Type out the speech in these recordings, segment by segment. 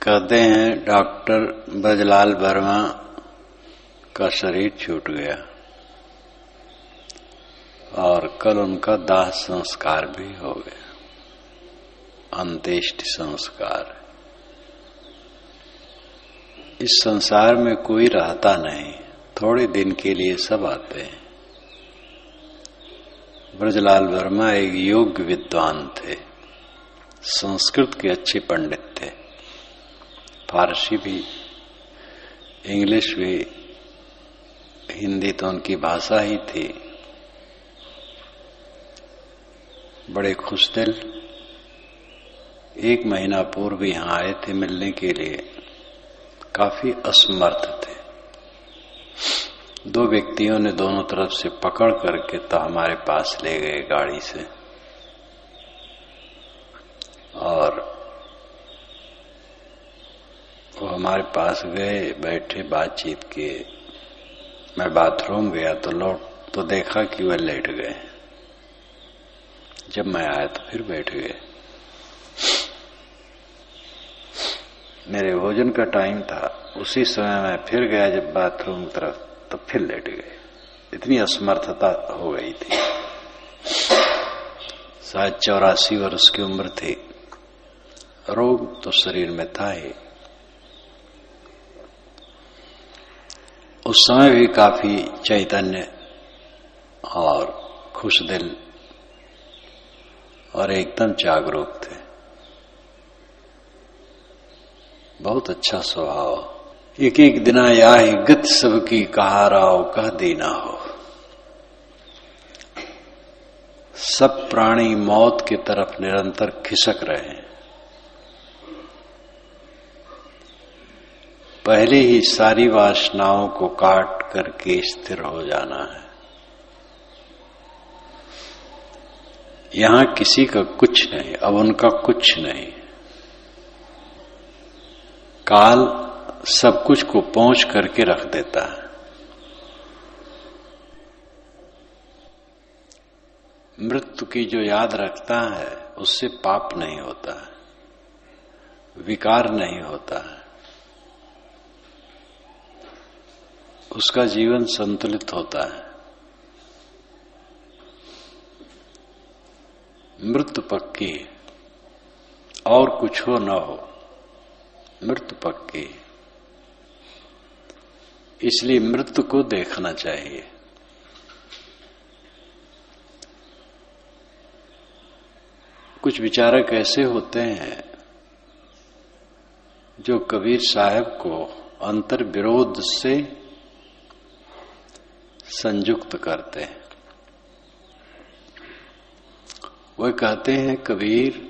कहते हैं डॉक्टर ब्रजलाल वर्मा का शरीर छूट गया और कल उनका दाह संस्कार भी हो गया, अंत्येष्टि संस्कार। इस संसार में कोई रहता नहीं, थोड़े दिन के लिए सब आते हैं। ब्रजलाल वर्मा एक योग्य विद्वान थे, संस्कृत के अच्छे पंडित थे, फारसी भी, इंग्लिश भी, हिंदी तो उनकी भाषा ही थी। बड़े खुशदिल। 1 महीना पूर्व यहां आए थे मिलने के लिए। काफी असमर्थ थे। 2 व्यक्तियों ने दोनों तरफ से पकड़ करके तो हमारे पास ले गए गाड़ी से और वो हमारे पास गए, बैठे, बातचीत किए। मैं बाथरूम गया तो देखा कि वह लेट गए। जब मैं आया तो फिर बैठ गए। मेरे भोजन का टाइम था, उसी समय मैं फिर गया जब बाथरूम की तरफ तो फिर लेट गए। इतनी असमर्थता हो गई थी। शायद 84 वर्ष की उम्र थी। रोग तो शरीर में था ही। उस समय भी काफी चैतन्य और खुशदिल और एकदम जागरूक थे। बहुत अच्छा स्वभाव। एक दिना याहि गत सबकी कहा राव कह देना हो। सब प्राणी मौत की तरफ निरंतर खिसक रहे हैं। पहले ही सारी वासनाओं को काट करके स्थिर हो जाना है। यहां किसी का कुछ नहीं, अब उनका कुछ नहीं। काल सब कुछ को पहुंच करके रख देता है। मृत्यु की जो याद रखता है उससे पाप नहीं होता है, विकार नहीं होता है, उसका जीवन संतुलित होता है। मृत्यु पक्की, और कुछ हो न हो, मृत्यु पक्की। इसलिए मृत्यु को देखना चाहिए। कुछ विचारक ऐसे होते हैं जो कबीर साहब को अंतर विरोध से संयुक्त करते हैं। वह कहते हैं कबीर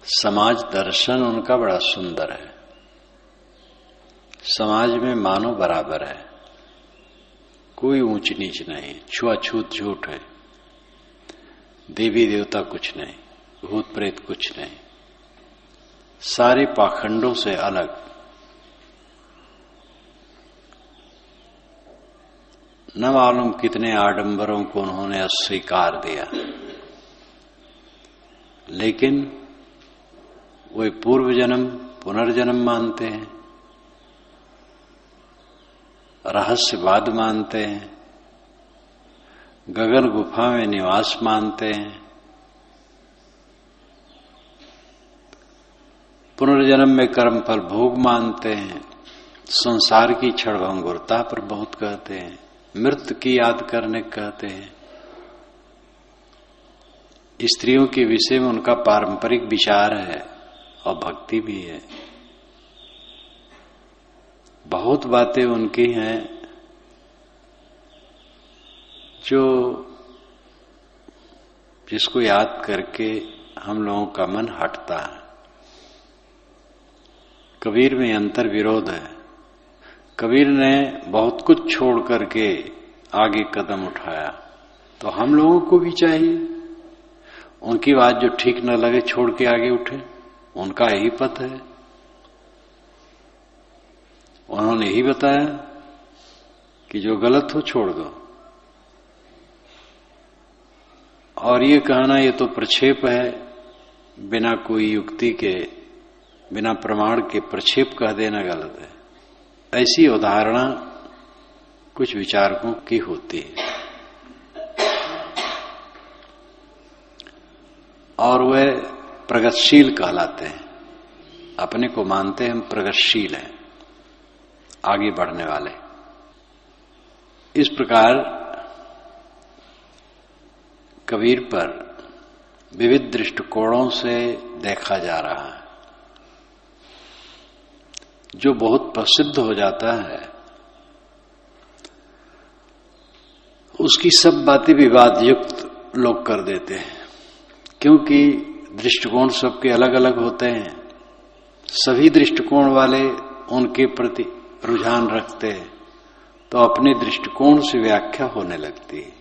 समाज दर्शन उनका बड़ा सुंदर है। समाज में मानव बराबर है, कोई ऊंच नीच नहीं, छुआछूत झूठ है, देवी देवता कुछ नहीं, भूत प्रेत कुछ नहीं, सारे पाखंडों से अलग। न मालूम कितने आडंबरों को उन्होंने अस्वीकार दिया, लेकिन वे पूर्व जन्म पुनर्जन्म मानते हैं, रहस्यवाद मानते हैं, गगन गुफा में निवास मानते हैं, पुनर्जन्म में कर्मफल भोग मानते हैं, संसार की क्षणभंगुरता पर बहुत कहते हैं, मृत्यु की याद करने कहते हैं। स्त्रियों के विषय में उनका पारंपरिक विचार है और भक्ति भी है। बहुत बातें उनकी हैं जिसको याद करके हम लोगों का मन हटता है। कबीर में अंतर विरोध है। कबीर ने बहुत कुछ छोड़ करके आगे कदम उठाया, तो हम लोगों को भी चाहिए उनकी बात जो ठीक न लगे छोड़ के आगे उठे। उनका यही पथ है। उन्होंने यही बताया कि जो गलत हो छोड़ दो। और ये कहना ये तो प्रक्षेप है बिना कोई युक्ति के, बिना प्रमाण के प्रक्षेप कह देना गलत है। ऐसी उदाहरणा कुछ विचारकों की होती है और वे प्रगतिशील कहलाते हैं। अपने को मानते हैं हम प्रगतिशील हैं, आगे बढ़ने वाले। इस प्रकार कबीर पर विविध दृष्टिकोणों से देखा जा रहा है। जो बहुत प्रसिद्ध हो जाता है उसकी सब बातें विवादयुक्त लोग कर देते हैं, क्योंकि दृष्टिकोण सबके अलग अलग होते हैं। सभी दृष्टिकोण वाले उनके प्रति रुझान रखते हैं, तो अपने दृष्टिकोण से व्याख्या होने लगती है।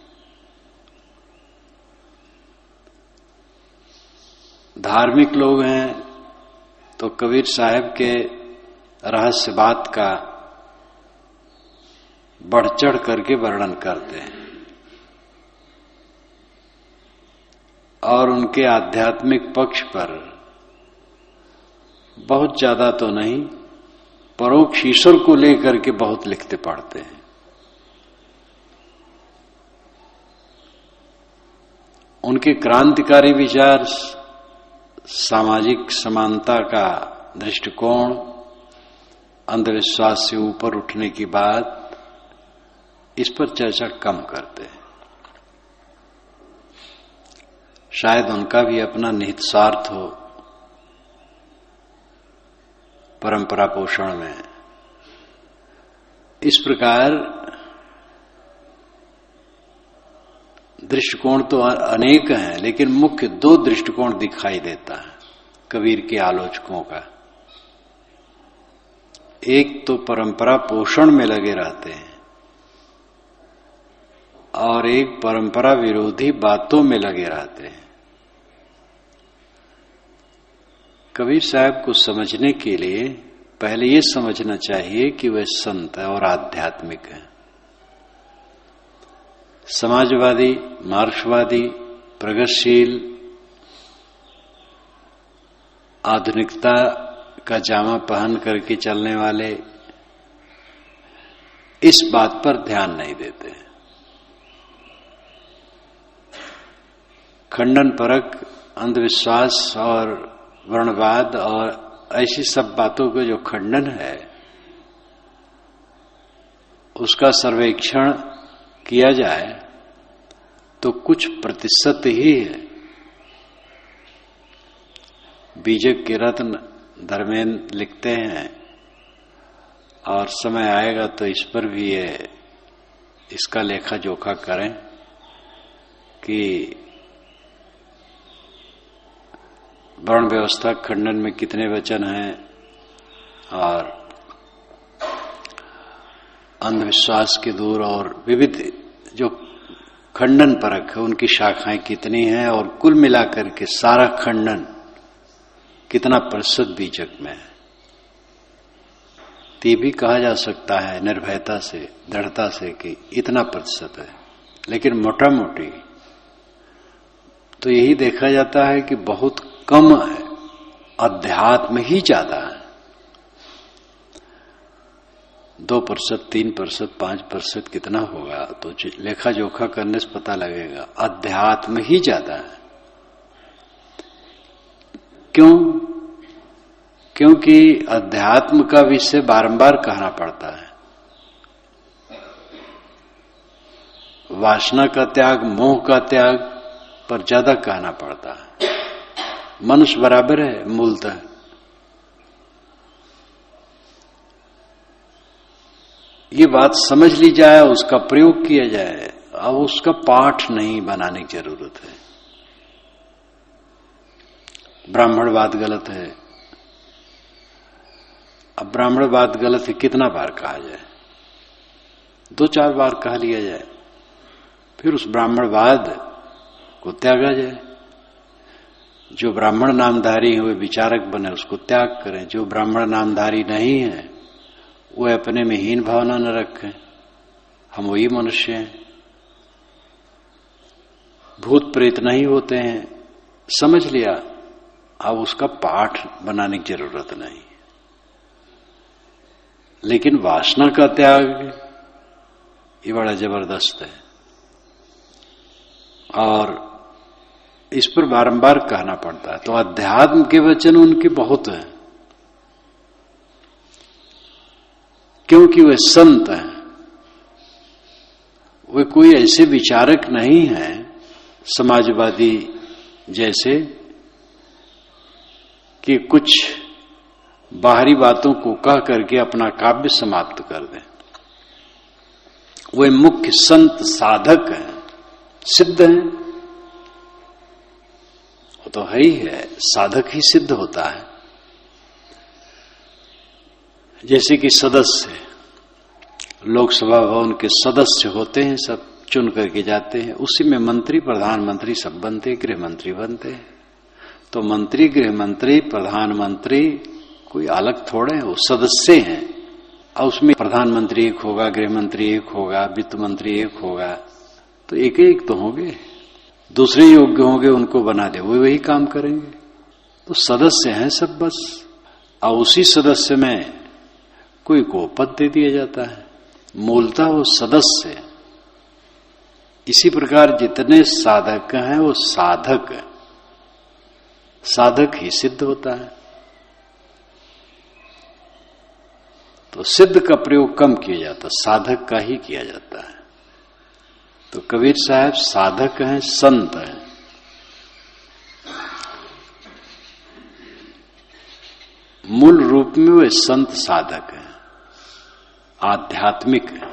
धार्मिक लोग हैं तो कबीर साहब के रहस्य बात का बढ़ चढ़ करके वर्णन करते हैं और उनके आध्यात्मिक पक्ष पर बहुत ज्यादा तो नहीं, परोक्ष ईश्वर को लेकर के बहुत लिखते पढ़ते हैं। उनके क्रांतिकारी विचार सामाजिक समानता का दृष्टिकोण, अंधविश्वास से ऊपर उठने की बात, इस पर चर्चा कम करते हैं। शायद उनका भी अपना निहित स्वार्थ हो परंपरा पोषण में। इस प्रकार दृष्टिकोण तो अनेक हैं, लेकिन मुख्य दो दृष्टिकोण दिखाई देता है कबीर के आलोचकों का। एक तो परंपरा पोषण में लगे रहते हैं और एक परंपरा विरोधी बातों में लगे रहते हैं। कबीर साहब को समझने के लिए पहले ये समझना चाहिए कि वह संत है और आध्यात्मिक है। समाजवादी, मार्क्सवादी, प्रगतिशील, आधुनिकता का जामा पहन करके चलने वाले इस बात पर ध्यान नहीं देते। खंडन परक अंधविश्वास और वर्णवाद और ऐसी सब बातों का जो खंडन है, उसका सर्वेक्षण किया जाए तो कुछ प्रतिशत ही है। बीजक के रत्न धर्मेंद्र लिखते हैं और समय आएगा तो इस पर भी इसका लेखा जोखा करें कि वर्ण व्यवस्था खंडन में कितने वचन हैं और अंधविश्वास के दूर और विविध जो खंडन परक है उनकी शाखाएं कितनी हैं और कुल मिलाकर के सारा खंडन कितना प्रतिशत बीजक में है। ये भी कहा जा सकता है निर्भयता से, दृढ़ता से कि इतना प्रतिशत है, लेकिन मोटा मोटी तो यही देखा जाता है कि बहुत कम है, अध्यात्म ही ज्यादा है। 2%, 3%, 5% कितना होगा तो लेखा जोखा करने से पता लगेगा। अध्यात्म ही ज्यादा है। क्यों? क्योंकि अध्यात्म का विषय बारंबार कहना पड़ता है। वासना का त्याग, मोह का त्याग पर ज्यादा कहना पड़ता है। मनुष्य बराबर है मूलतः, ये बात समझ ली जाए, उसका प्रयोग किया जाए। अब उसका पाठ नहीं बनाने की जरूरत है। ब्राह्मणवाद गलत है। अब ब्राह्मणवाद गलत है कितना बार कहा जाए? 2-4 बार कह लिया जाए, फिर उस ब्राह्मणवाद को त्यागा जाए। जो ब्राह्मण नामधारी हुए विचारक बने उसको त्याग करें। जो ब्राह्मण नामधारी नहीं है वो अपने में हीन भावना न रखें, हम वही मनुष्य हैं, भूत प्रेत नहीं होते हैं। समझ लिया अब उसका पाठ बनाने की जरूरत नहीं। लेकिन वासना का त्याग ये बड़ा जबरदस्त है, और इस पर बारंबार कहना पड़ता है। तो अध्यात्म के वचन उनके बहुत हैं, क्योंकि वे संत हैं। वे कोई ऐसे विचारक नहीं हैं समाजवादी जैसे कि कुछ बाहरी बातों को कह करके अपना काव्य समाप्त कर दें। वे मुख्य संत साधक हैं, सिद्ध हैं। वो तो है ही है, साधक ही सिद्ध होता है। जैसे कि सदस्य लोकसभा भवन के सदस्य होते हैं, सब चुन करके जाते हैं, उसी में मंत्री प्रधानमंत्री सब बनते, गृह मंत्री बनते हैं। तो मंत्री गृह मंत्री प्रधानमंत्री कोई अलग थोड़े, वो सदस्य हैं। और उसमें प्रधानमंत्री एक होगा, गृह मंत्री एक होगा, वित्त मंत्री एक होगा, तो एक एक तो होंगे। दूसरे योग्य होंगे उनको बना दे, वो वही काम करेंगे। तो सदस्य हैं सब बस। और उसी सदस्य में कोई को पद दे दिया जाता है, मूलतः वो सदस्य है। इसी प्रकार जितने साधक हैं वो साधक है, साधक ही सिद्ध होता है। तो सिद्ध का प्रयोग कम किया जाता, साधक का ही किया जाता है। तो कबीर साहब साधक हैं, संत हैं। मूल रूप में वे संत साधक हैं, आध्यात्मिक हैं।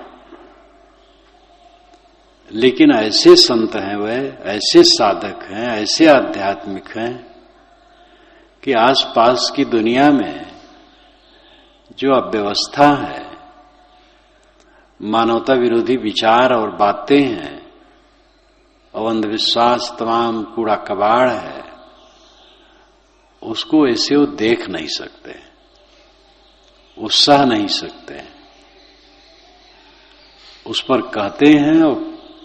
लेकिन ऐसे संत हैं, वे ऐसे साधक हैं, ऐसे आध्यात्मिक हैं कि आसपास की दुनिया में जो अव्यवस्था है, मानवता विरोधी विचार और बातें हैं, और अंधविश्वास तमाम कूड़ा कबाड़ है, उसको ऐसे वो देख नहीं सकते, वो सह नहीं सकते। उस पर कहते हैं और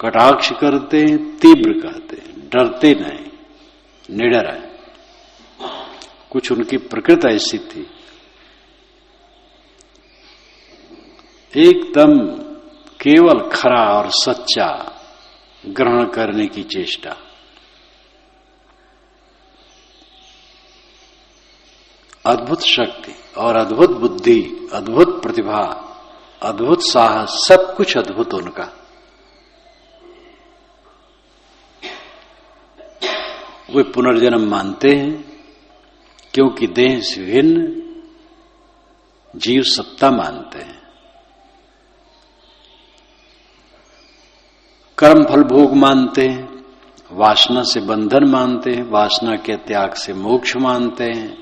कटाक्ष करते हैं, तीव्र कहते हैं, डरते नहीं, निडर है। कुछ उनकी प्रकृति ऐसी थी, एकदम केवल खरा और सच्चा ग्रहण करने की चेष्टा। अद्भुत शक्ति और अद्भुत बुद्धि, अद्भुत प्रतिभा, अद्भुत साहस, सब कुछ अद्भुत उनका। वे पुनर्जन्म मानते हैं, क्योंकि देह से भिन्न जीव सत्ता मानते हैं। कर्म फल भोग मानते हैं, वासना से बंधन मानते हैं, वासना के त्याग से मोक्ष मानते हैं।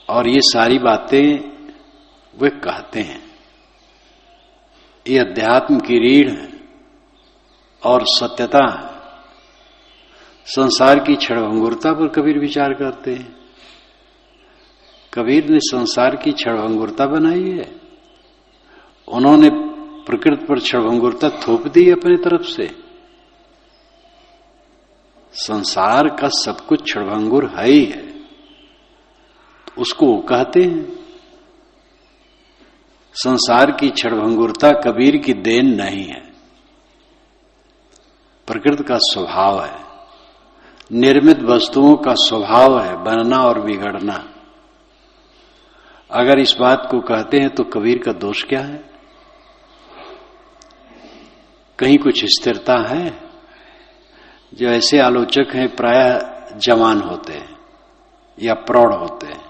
और ये सारी बातें वे कहते हैं। ये अध्यात्म की रीढ़ है और सत्यता है। संसार की क्षणभंगुरता पर कबीर विचार करते हैं। कबीर ने संसार की क्षणभंगुरता बनाई है, उन्होंने प्रकृति पर क्षणभंगुरता थोप दी अपने तरफ से। संसार का सब कुछ क्षणभंगुर है ही है, तो उसको वो कहते हैं। संसार की क्षणभंगुरता कबीर की देन नहीं है, प्रकृति का स्वभाव है, निर्मित वस्तुओं का स्वभाव है बनना और बिगड़ना। अगर इस बात को कहते हैं तो कबीर का दोष क्या है? कहीं कुछ स्थिरता है? जो ऐसे आलोचक हैं प्रायः जवान होते हैं या प्रौढ़ होते हैं।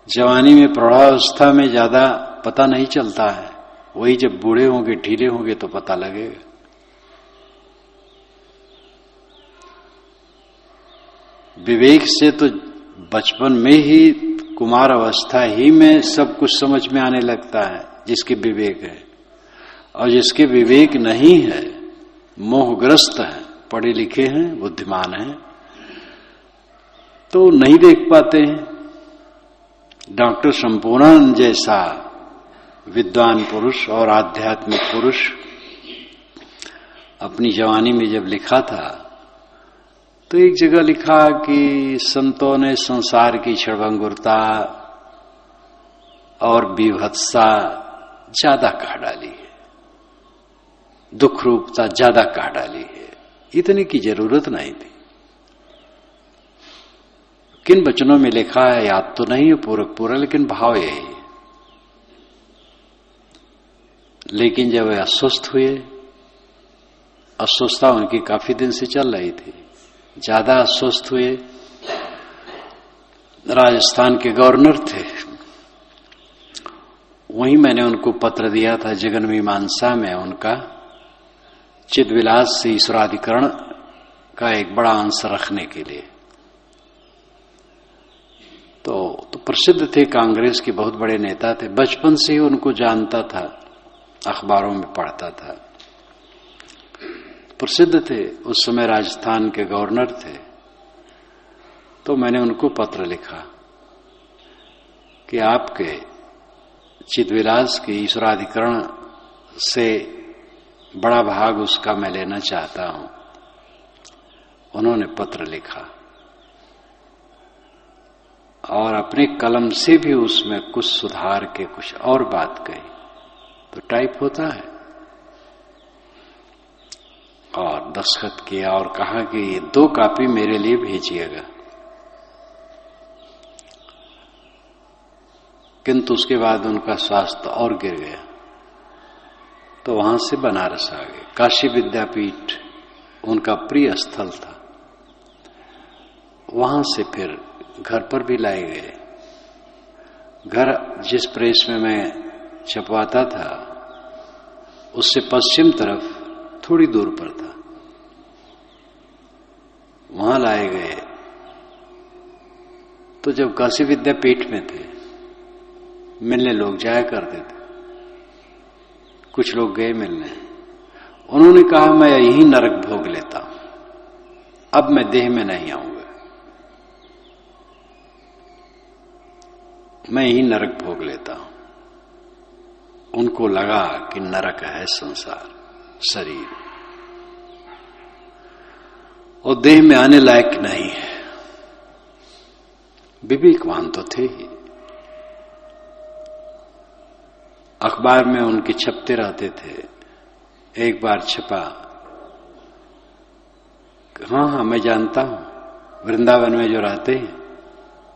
जवानी में प्रौढ़ावस्था में ज्यादा पता नहीं चलता है, वही जब बूढ़े होंगे ढीले होंगे तो पता लगेगा। विवेक से तो बचपन में ही, कुमार अवस्था ही में सब कुछ समझ में आने लगता है जिसके विवेक है। और जिसके विवेक नहीं है, मोहग्रस्त है, पढ़े लिखे हैं, बुद्धिमान हैं, तो नहीं देख पाते हैं। डॉक्टर संपूर्णानंद जैसा विद्वान पुरुष और आध्यात्मिक पुरुष अपनी जवानी में जब लिखा था तो एक जगह लिखा कि संतों ने संसार की क्षणभंगुरता और विभत्सा ज्यादा कह डाली है, दुख रूपता ज्यादा कह डाली है, इतने की जरूरत नहीं थी। किन वचनों में लिखा है याद तो नहीं है पूरा, लेकिन भाव यही है। लेकिन जब वे अस्वस्थ हुए, अस्वस्थता उनकी काफी दिन से चल रही थी, ज्यादा अस्वस्थ हुए, राजस्थान के गवर्नर थे, वहीं मैंने उनको पत्र दिया था जगन मीमांसा में उनका चिद्विलास से ईश्वराधिकरण का एक बड़ा अंश रखने के लिए। तो प्रसिद्ध थे, कांग्रेस के बहुत बड़े नेता थे, बचपन से ही उनको जानता था, अखबारों में पढ़ता था, प्रसिद्ध थे, उस समय राजस्थान के गवर्नर थे। तो मैंने उनको पत्र लिखा कि आपके चिद्विलास के ईश्वराधिकरण से बड़ा भाग उसका मैं लेना चाहता हूं। उन्होंने पत्र लिखा और अपने कलम से भी उसमें कुछ सुधार के कुछ और बात कही, तो टाइप होता है, और दस्तखत किया और कहा कि ये 2 कॉपी मेरे लिए भेजिएगा। किंतु उसके बाद उनका स्वास्थ्य और गिर गया, तो वहां से बनारस आ गए। काशी विद्यापीठ उनका प्रिय स्थल था, वहां से फिर घर पर भी लाए गए। घर जिस प्रेस में मैं छपवाता था उससे पश्चिम तरफ थोड़ी दूर पर था, वहां लाए गए। तो जब काशी विद्यापीठ में थे, मिलने लोग जाया करते थे, कुछ लोग गए मिलने, उन्होंने कहा मैं यही नरक भोग लेता हूं, अब मैं देह में नहीं आऊंगा, मैं यही नरक भोग लेता हूं। उनको लगा कि नरक है संसार, शरीर, और देह में आने लायक नहीं है। विवेकवान तो थे ही, अखबार में उनके छपते रहते थे। एक बार छपा, हाँ मैं जानता हूं, वृंदावन में जो रहते हैं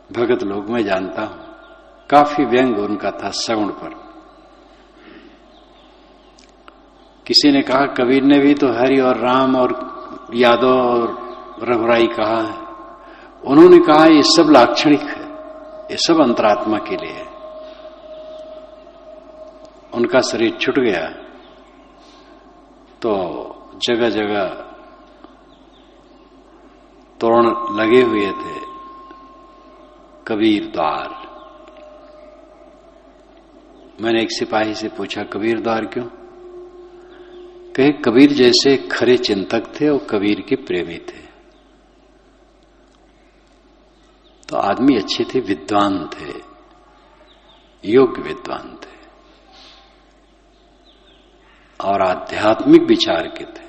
भगत लोग मैं जानता हूं। काफी व्यंग उनका था सगुण पर। किसी ने कहा कबीर ने भी तो हरि और राम और यादव और रघुराई कहा है। उन्होंने कहा ये सब लाक्षणिक है, ये सब अंतरात्मा के लिए है। उनका शरीर छूट गया तो जगह जगह तोरण लगे हुए थे, कबीर द्वार। मैंने एक सिपाही से पूछा कबीर द्वार क्यों? कहे कबीर जैसे खरे चिंतक थे और कबीर के प्रेमी थे। तो आदमी अच्छे थे, विद्वान थे, योग्य विद्वान थे और आध्यात्मिक विचार के थे।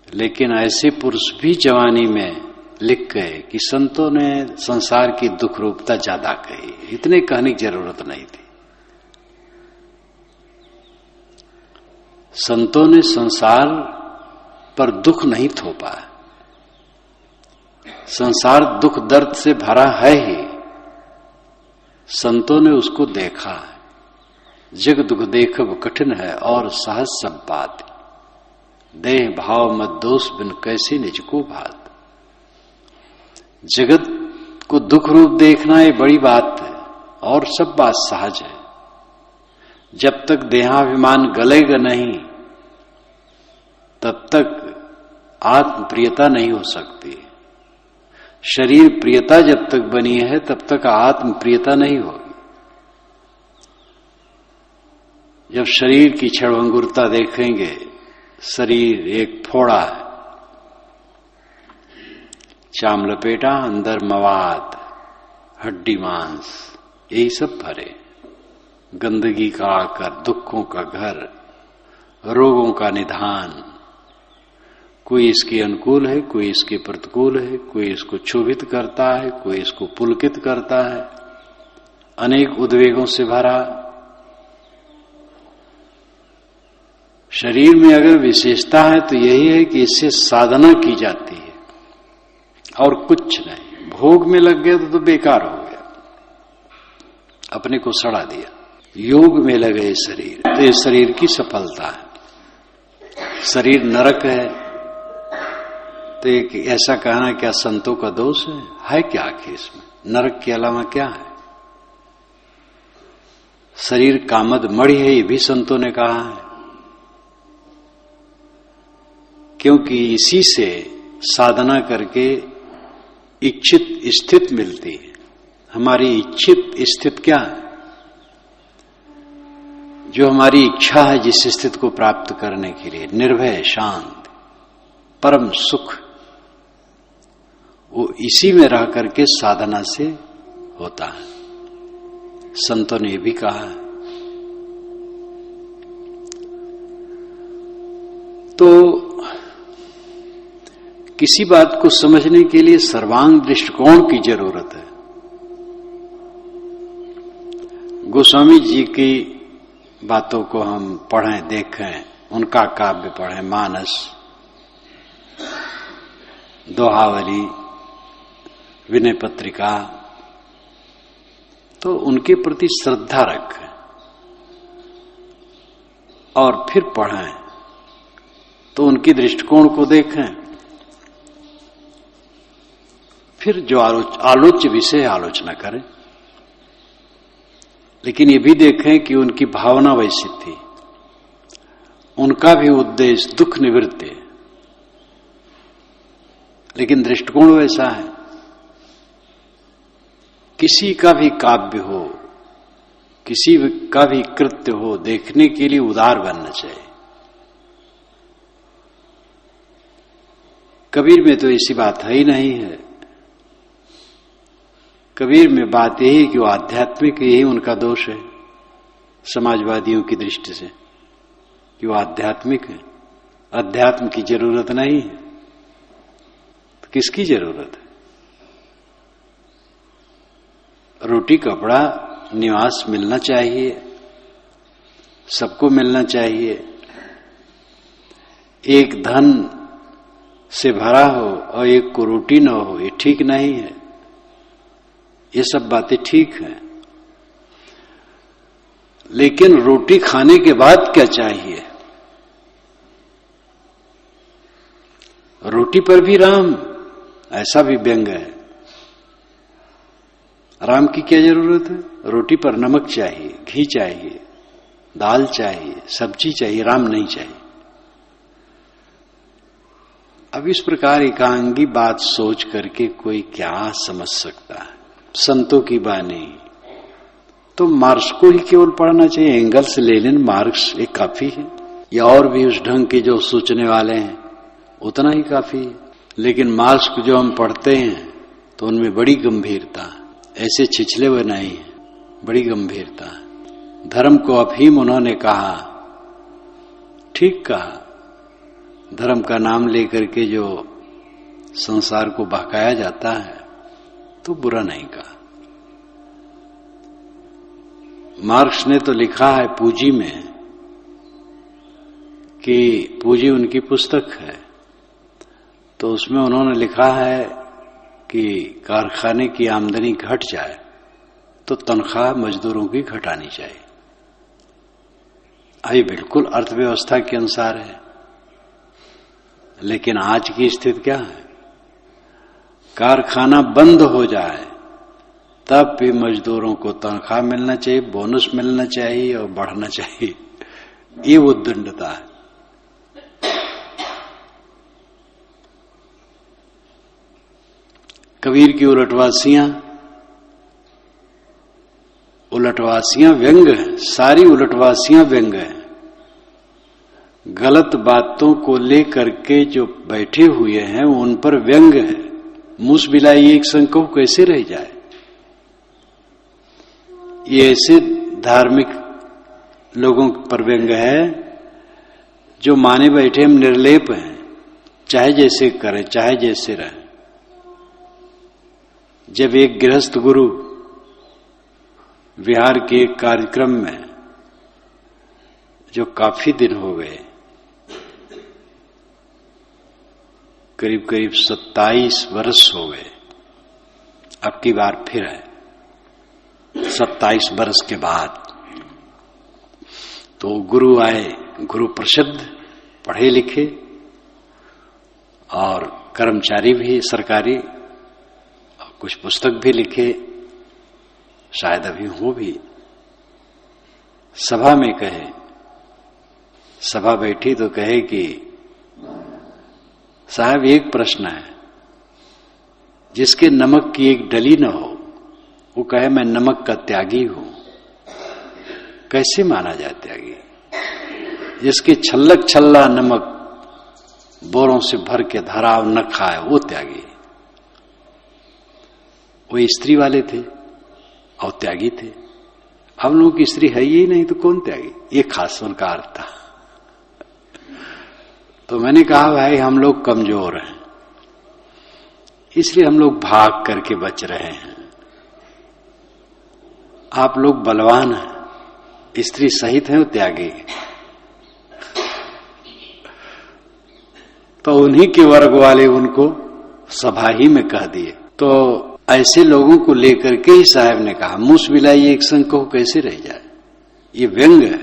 लेकिन ऐसे पुरुष भी जवानी में लिख गए कि संतों ने संसार की दुख रूपता ज्यादा कही, इतने कहने की जरूरत नहीं थी। संतों ने संसार पर दुख नहीं थोपा, संसार दुख दर्द से भरा है ही, संतों ने उसको देखा है। जग दुख देखब कठिन है और सहज सब बात, देह भाव मत दोष बिन कैसी निज को भात। जगत को दुख रूप देखना ये बड़ी बात है और सब बात सहज है। जब तक देहाभिमान गलेगा नहीं तब तक आत्म प्रियता नहीं हो सकती। शरीर प्रियता जब तक बनी है तब तक आत्म प्रियता नहीं होगी। जब शरीर की क्षणभंगुरता देखेंगे, शरीर एक फोड़ा है, चाम लपेटा, अंदर मवाद, हड्डी मांस, यही सब भरे, गंदगी का आकर, दुखों का घर, रोगों का निधान, कोई इसके अनुकूल है, कोई इसके प्रतिकूल है, कोई इसको क्षोभित करता है, कोई इसको पुलकित करता है, अनेक उद्वेगों से भरा। शरीर में अगर विशेषता है तो यही है कि इससे साधना की जाती है और कुछ नहीं। भोग में लग गया तो बेकार हो गया, अपने को सड़ा दिया। योग में लगे शरीर तो ये शरीर की सफलता है। शरीर नरक है तो एक ऐसा कहना क्या संतों का दोष है क्या आखिर इसमें? नरक के अलावा क्या है? शरीर कामद मणि है, ये भी संतों ने कहा है, क्योंकि इसी से साधना करके इच्छित स्थिति मिलती है। हमारी इच्छित स्थिति क्या है? जो हमारी इच्छा है जिस स्थिति को प्राप्त करने के लिए, निर्भय, शांत, परम सुख, वो इसी में रह करके साधना से होता है। संतों ने भी कहा है। तो किसी बात को समझने के लिए सर्वांग दृष्टिकोण की जरूरत है। गोस्वामी जी की बातों को हम पढ़ें, देखें, उनका काव्य पढ़ें, मानस, दोहावली, विनय पत्रिका, तो उनके प्रति श्रद्धा रखें और फिर पढ़ें, तो उनके दृष्टिकोण को देखें, फिर जो आलोच्य विषय आलोचना करें। लेकिन ये भी देखें कि उनकी भावना वैसी थी, उनका भी उद्देश्य दुख निवृत्ति है, लेकिन दृष्टिकोण वैसा है। किसी का भी काव्य हो, किसी का भी कृत्य हो, देखने के लिए उदार बनना चाहिए। कबीर में तो ऐसी बात है ही नहीं है। कबीर में बात यही कि वो आध्यात्मिक, यही उनका दोष है समाजवादियों की दृष्टि से, कि वो आध्यात्मिक है। अध्यात्म की जरूरत नहीं है तो किसकी जरूरत है? रोटी, कपड़ा, निवास मिलना चाहिए, सबको मिलना चाहिए। एक धन से भरा हो और एक को रोटी न हो, ये ठीक नहीं है। ये सब बातें ठीक हैं, लेकिन रोटी खाने के बाद क्या चाहिए? रोटी पर भी राम, ऐसा भी व्यंग है। राम की क्या जरूरत है? रोटी पर नमक चाहिए, घी चाहिए, दाल चाहिए, सब्जी चाहिए, राम नहीं चाहिए। अब इस प्रकार एकांगी बात सोच करके कोई क्या समझ सकता है? संतों की बानी तो मार्क्स को ही केवल पढ़ना चाहिए। एंगल्स, लेनिन, मार्क्स एक काफी है, या और भी उस ढंग के जो सोचने वाले हैं उतना ही काफी है। लेकिन मार्क्स को जो हम पढ़ते हैं तो उनमें बड़ी गंभीरता, ऐसे छिछले हुए नहीं है, बड़ी गंभीरता। धर्म को अफीम उन्होंने कहा, ठीक कहा। धर्म का नाम लेकर के जो संसार को बहकाया जाता है तो बुरा नहीं कहा। मार्क्स ने तो लिखा है पूंजी में, कि पूंजी उनकी पुस्तक है, तो उसमें उन्होंने लिखा है कि कारखाने की आमदनी घट जाए तो तनख्वाह मजदूरों की घटानी चाहिए। ये बिल्कुल अर्थव्यवस्था के अनुसार है। लेकिन आज की स्थिति क्या है? कारखाना बंद हो जाए तब भी मजदूरों को तनख्वाह मिलना चाहिए, बोनस मिलना चाहिए और बढ़ना चाहिए। ये उद्दंडता है। कबीर की उलटवासियां व्यंग है, सारी उलटवासियां व्यंग है। गलत बातों को लेकर के जो बैठे हुए हैं उन पर व्यंग है। मूस बिलाई एक संग को कैसे रह जाए? ये ऐसे धार्मिक लोगों पर व्यंग है जो माने बैठे हम निर्लेप हैं, चाहे जैसे करें, चाहे जैसे रहें। जब एक गृहस्थ गुरु विहार के एक कार्यक्रम में, जो काफी दिन हो गए, करीब करीब 27 वर्ष हो गए, अब की बार फिर है 27 वर्ष के बाद, तो गुरु आए, गुरु प्रसिद्ध, पढ़े लिखे और कर्मचारी भी सरकारी, और कुछ पुस्तक भी लिखे, शायद अभी हो भी। सभा में कहे, सभा बैठी तो कहे कि साहब एक प्रश्न है, जिसके नमक की एक डली न हो, वो कहे मैं नमक का त्यागी हूं, कैसे माना जाए त्यागी? जिसके छल्लक छल्ला नमक बोरों से भर के धराव न खाए, वो त्यागी। वो स्त्री वाले थे और त्यागी थे। हम लोगों की स्त्री है ही नहीं तो कौन त्यागी? ये खास उनका अर्थ था। तो मैंने कहा भाई हम लोग कमजोर हैं, इसलिए हम लोग भाग करके बच रहे हैं। आप लोग बलवान हैं, स्त्री सहित हैं, वो त्यागी। तो उन्हीं के वर्ग वाले उनको सभा ही में कह दिए। तो ऐसे लोगों को लेकर के ही साहब ने कहा, मूस बिलाई एक संग को कैसे रह जाए, ये व्यंग है।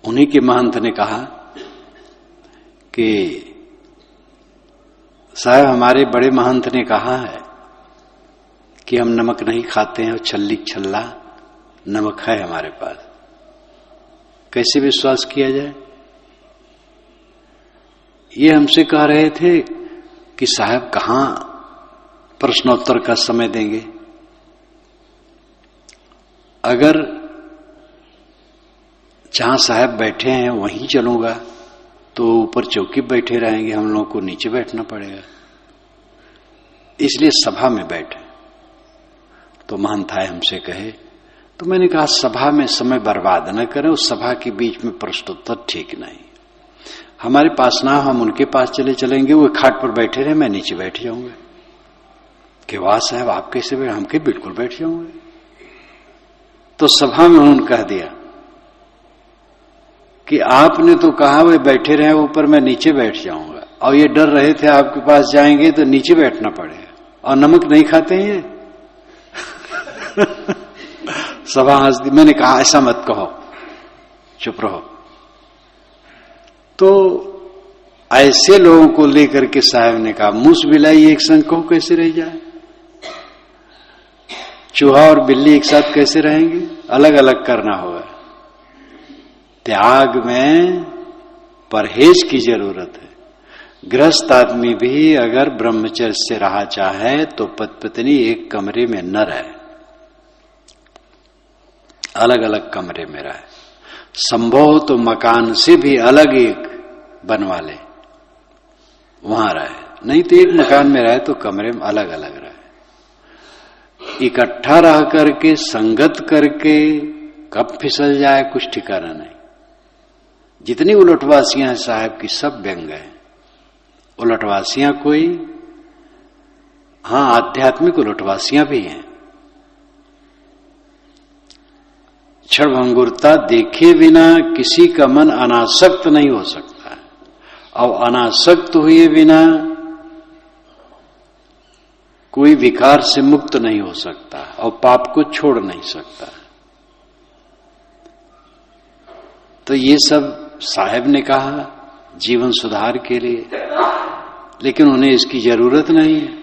उन्हीं के महंत ने कहा कि साहब हमारे बड़े महंत ने कहा है कि हम नमक नहीं खाते हैं, और छल्ली छल्ला नमक है हमारे पास, कैसे विश्वास किया जाए? ये हमसे कह रहे थे कि साहब कहां प्रश्नोत्तर का समय देंगे, अगर जहां साहब बैठे हैं वहीं चलूंगा तो ऊपर चौकी बैठे रहेंगे, हम लोगों को नीचे बैठना पड़ेगा, इसलिए सभा में बैठे। तो महंताए हमसे कहे, तो मैंने कहा सभा में समय बर्बाद न करें, उस सभा के बीच में प्रश्नोत्तर ठीक नहीं। हमारे पास ना, हम उनके पास चलेंगे, वो खाट पर बैठे रहे, मैं नीचे बैठ जाऊंगा। कि वाह साहब आप कैसे बैठे? हम के बिल्कुल बैठ जाऊंगे। तो सभा में उन्होंने कह दिया कि आपने तो कहा वे बैठे रहे ऊपर, मैं नीचे बैठ जाऊंगा, और ये डर रहे थे आपके पास जाएंगे तो नीचे बैठना पड़ेगा, और नमक नहीं खाते हैं ये। सभा हंस दी। मैंने कहा ऐसा मत कहो, चुप रहो। तो ऐसे लोगों को लेकर के साहब ने कहा, मूस बिलाई एक संग को कैसे रह जाए? चूहा और बिल्ली एक साथ कैसे रहेंगे? अलग अलग करना होगा। त्याग में परहेज की जरूरत है। गृहस्थ आदमी भी अगर ब्रह्मचर्य से रहा चाहे तो पत्नी एक कमरे में न रहे, अलग अलग कमरे में रहे। संभव हो तो मकान से भी अलग एक बनवा ले, वहां रहे, नहीं तो एक मकान में रहे तो कमरे में अलग अलग रहे। इकट्ठा रह करके संगत करके कब फिसल जाए कुछ ठिकाना नहीं। जितनी उलटवासियां हैं साहब की सब व्यंग है। उलटवासियां कोई, हां आध्यात्मिक उलटवासियां भी हैं। क्षणभंगुरता देखे बिना किसी का मन अनासक्त नहीं हो सकता, और अनासक्त हुए बिना कोई विकार से मुक्त नहीं हो सकता, और पाप को छोड़ नहीं सकता। तो ये सब साहब ने कहा जीवन सुधार के लिए, लेकिन उन्हें इसकी जरूरत नहीं है।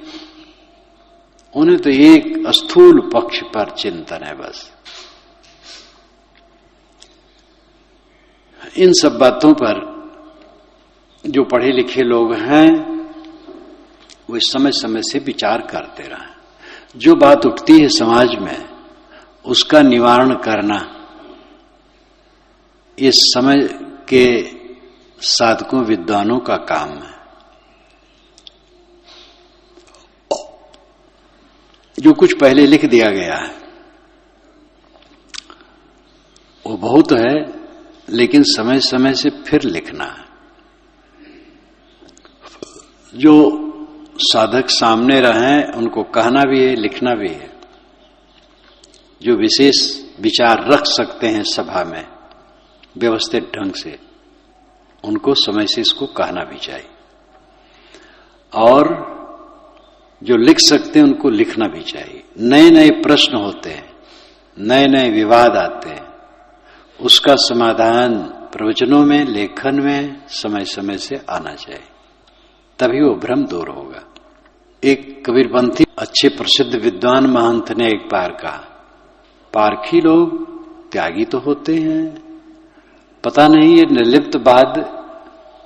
उन्हें तो एक स्थूल पक्ष पर चिंतन है बस। इन सब बातों पर जो पढ़े लिखे लोग हैं वो समय समय से विचार करते रहे। जो बात उठती है समाज में उसका निवारण करना इस समय के साधकों विद्वानों का काम है। जो कुछ पहले लिख दिया गया है वो बहुत है, लेकिन समय समय से फिर लिखना है। जो साधक सामने रहे उनको कहना भी है, लिखना भी है। जो विशेष विचार रख सकते हैं सभा में व्यवस्थित ढंग से, उनको समय से इसको कहना भी चाहिए। और जो लिख सकते हैं उनको लिखना भी चाहिए। नए नए प्रश्न होते हैं, नए नए विवाद आते हैं, उसका समाधान प्रवचनों में, लेखन में समय समय से आना चाहिए, तभी वो भ्रम दूर होगा। एक कबीरपंथी अच्छे प्रसिद्ध विद्वान महंत ने एक बार कहा, पारखी लोग त्यागी तो होते हैं, पता नहीं ये निर्लिप्तवाद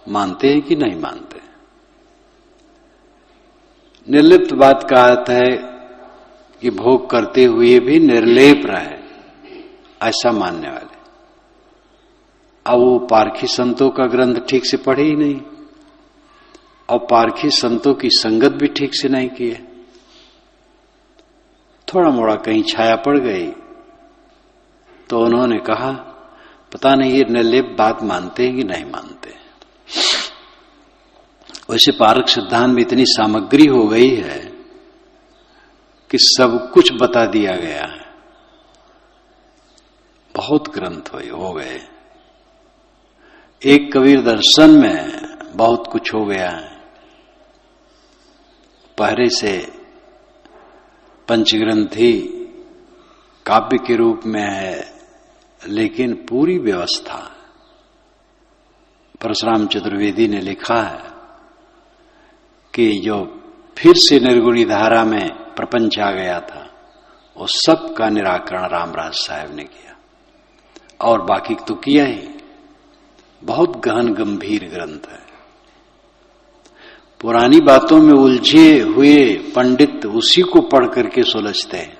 मानते हैं कि नहीं मानते। निर्लिप्तवाद का अर्थ है कि भोग करते हुए भी निर्लेप रहे, ऐसा मानने वाले। अब वो पारखी संतों का ग्रंथ ठीक से पढ़े ही नहीं, और पारखी संतों की संगत भी ठीक से नहीं की है। थोड़ा मोड़ा कहीं छाया पड़ गई तो उन्होंने कहा, पता नहीं ये निर्लेप बात मानते हैं कि नहीं मानते। वैसे पारक सिद्धांत में इतनी सामग्री हो गई है कि सब कुछ बता दिया गया है, बहुत ग्रंथ हो गए। एक कबीर दर्शन में बहुत कुछ हो गया है। पहले से पंचग्रंथी काव्य के रूप में है, लेकिन पूरी व्यवस्था परशुराम चतुर्वेदी ने लिखा है कि जो फिर से निर्गुणी धारा में प्रपंच आ गया था, वो सब का निराकरण रामराज साहब ने किया, और बाकी तो किया ही। बहुत गहन गंभीर ग्रंथ है। पुरानी बातों में उलझे हुए पंडित उसी को पढ़ करके सुलझते हैं।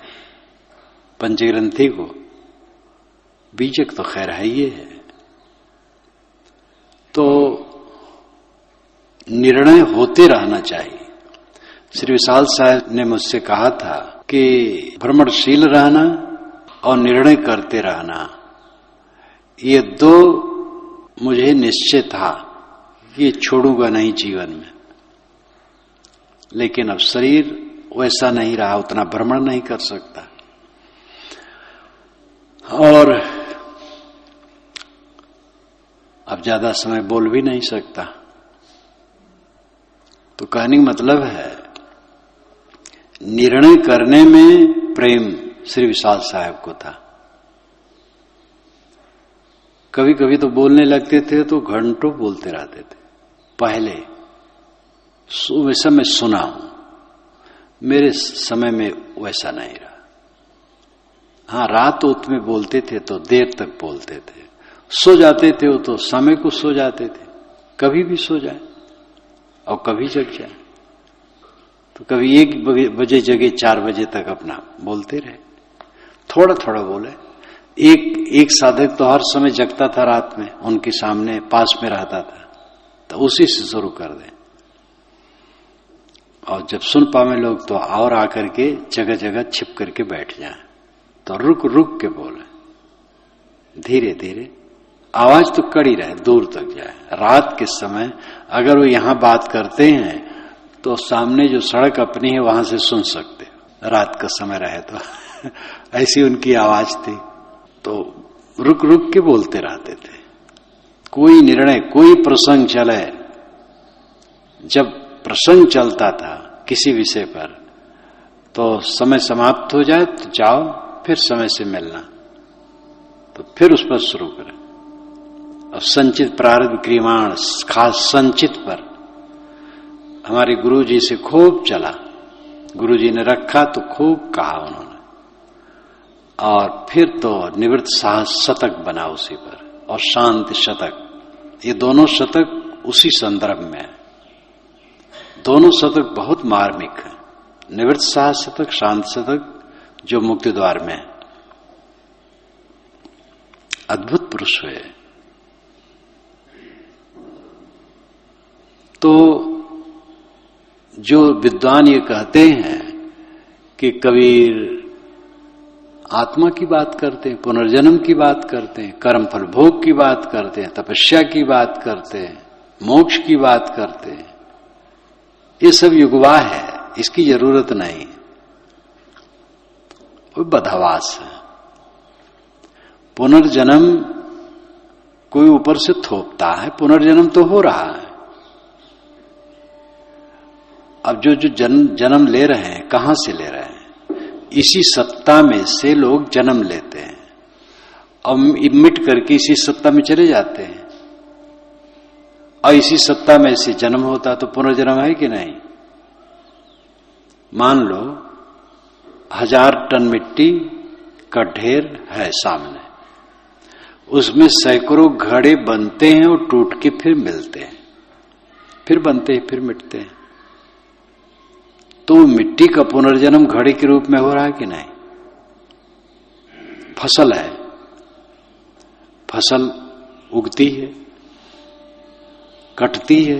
पंचग्रंथी को बीजक तो खैर है ये है। तो निर्णय होते रहना चाहिए। श्री विशाल साहब ने मुझसे कहा था कि भ्रमणशील रहना और निर्णय करते रहना, ये दो मुझे निश्चय था कि छोड़ूंगा नहीं जीवन में। लेकिन अब शरीर वैसा नहीं रहा, उतना भ्रमण नहीं कर सकता, और अब ज्यादा समय बोल भी नहीं सकता। तो कहने का मतलब है, निर्णय करने में प्रेम श्री विशाल साहब को था। कभी कभी तो बोलने लगते थे तो घंटों बोलते रहते थे। पहले वैसा मैं सुना हूं, मेरे समय में वैसा नहीं रहा। हाँ, रात उत में बोलते थे तो देर तक बोलते थे, सो जाते थे वो तो समय को सो जाते थे, कभी भी सो जाए और कभी जग जाए। तो कभी 1 बजे जगे 4 बजे तक अपना बोलते रहे, थोड़ा थोड़ा बोले। एक साधक तो हर समय जगता था रात में, उनके सामने पास में रहता था, तो उसी से शुरू कर दें। और जब सुन पावे लोग तो और आकर के जगह जगह छिप करके बैठ जाए, तो रुक रुक के बोले, धीरे धीरे। आवाज तो कड़ी रहे, दूर तक जाए। रात के समय अगर वो यहां बात करते हैं तो सामने जो सड़क अपनी है वहां से सुन सकते, रात का समय रहे तो ऐसी उनकी आवाज थी। तो रुक रुक के बोलते रहते थे। कोई निर्णय, कोई प्रसंग चले, जब प्रसंग चलता था किसी विषय पर, तो समय समाप्त हो जाए तो जाओ, फिर समय से मिलना, तो फिर उस पर शुरू करें। और संचित प्रारब्ध क्रियमाण, खास संचित पर हमारे गुरुजी से खूब चला। गुरुजी ने रखा तो खूब कहा उन्होंने, और फिर तो निवृत्त साहस शतक बना उसी पर, और शांति शतक। ये दोनों शतक उसी संदर्भ में है। दोनों शतक बहुत मार्मिक है। निवृत्त साहस शतक, शांति शतक, जो मुक्ति द्वार में है। अद्भुत पुरुष है। तो जो विद्वान ये कहते हैं कि कबीर आत्मा की बात करते हैं, पुनर्जन्म की बात करते हैं, कर्म फल भोग की बात करते हैं, तपस्या की बात करते हैं, मोक्ष की बात करते हैं, ये सब युगवा है, इसकी जरूरत नहीं, वो बदहवास है। पुनर्जन्म कोई ऊपर से थोपता है, पुनर्जन्म तो हो रहा है। अब जो जन्म ले रहे हैं, कहां से ले रहे हैं? इसी सत्ता में से लोग जन्म लेते हैं और मिट करके इसी सत्ता में चले जाते हैं, और इसी सत्ता में से जन्म होता, तो पुनर्जन्म है कि नहीं? मान लो 1000 टन मिट्टी का ढेर है सामने, उसमें सैकड़ों घड़े बनते हैं और टूट के फिर मिलते हैं, फिर बनते हैं, फिर मिटते हैं। तो मिट्टी का पुनर्जन्म घड़े के रूप में हो रहा है कि नहीं? फसल है, फसल उगती है, कटती है,